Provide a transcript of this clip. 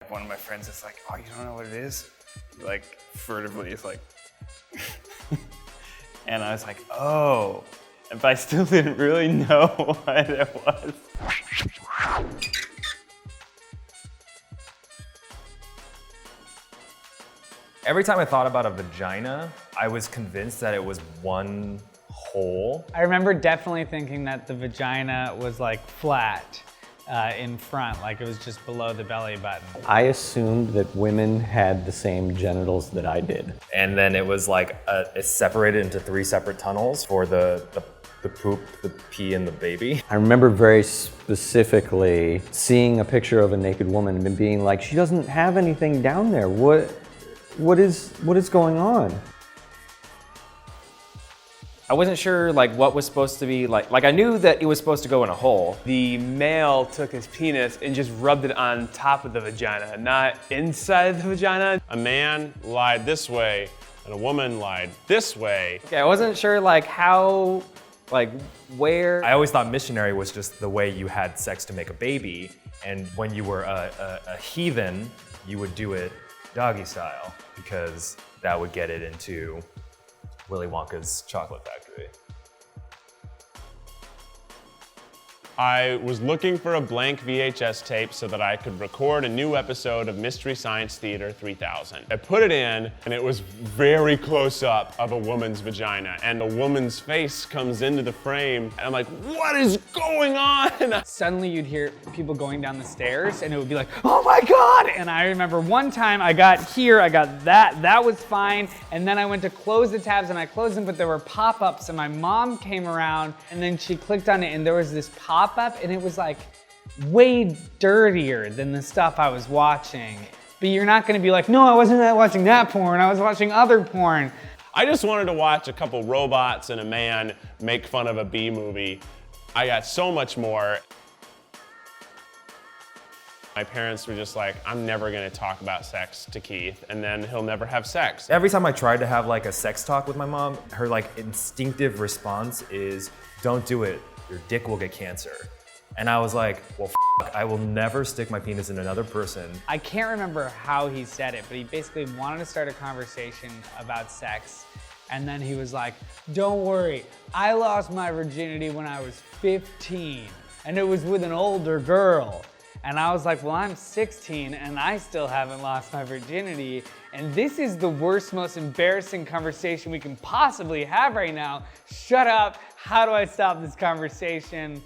One of my friends is like, oh, you don't know what it is? He like furtively is like, and I was like, oh, but I still didn't really know what it was. Every time I thought about a vagina, I was convinced that it was one hole. I remember definitely thinking that the vagina was like flat in front, like it was just below the belly button. I assumed that women had the same genitals that I did. And then it was like, it's separated into 3 separate tunnels for the poop, the pee, and the baby. I remember very specifically seeing a picture of a naked woman and being like, she doesn't have anything down there. What is going on? I wasn't sure like what was supposed to be like I knew that it was supposed to go in a hole. The male took his penis and just rubbed it on top of the vagina, not inside the vagina. A man lied this way and a woman lied this way. Okay, I wasn't sure like how, like where. I always thought missionary was just the way you had sex to make a baby, and when you were a heathen, you would do it doggy style, because that would get it into Willy Wonka's chocolate factory. I was looking for a blank VHS tape so that I could record a new episode of Mystery Science Theater 3000. I put it in, and it was very close up of a woman's vagina, and a woman's face comes into the frame, and I'm like, what is going on? Suddenly you'd hear people going down the stairs and it would be like, oh my God! And I remember one time I got here, I got that was fine, and then I went to close the tabs and I closed them, but there were pop-ups, and my mom came around and then she clicked on it and there was this pop-up, and it was like way dirtier than the stuff I was watching. But you're not gonna be like, no, I wasn't watching that porn, I was watching other porn. I just wanted to watch a couple robots and a man make fun of a B movie. I got so much more. My parents were just like, I'm never gonna talk about sex to Keith, and then he'll never have sex. Every time I tried to have like a sex talk with my mom, her like instinctive response is, don't do it, your dick will get cancer. And I was like, well, I will never stick my penis in another person. I can't remember how he said it, but he basically wanted to start a conversation about sex. And then he was like, don't worry, I lost my virginity when I was 15, and it was with an older girl. And I was like, well, I'm 16 and I still haven't lost my virginity. And this is the worst, most embarrassing conversation we can possibly have right now. Shut up. How do I stop this conversation?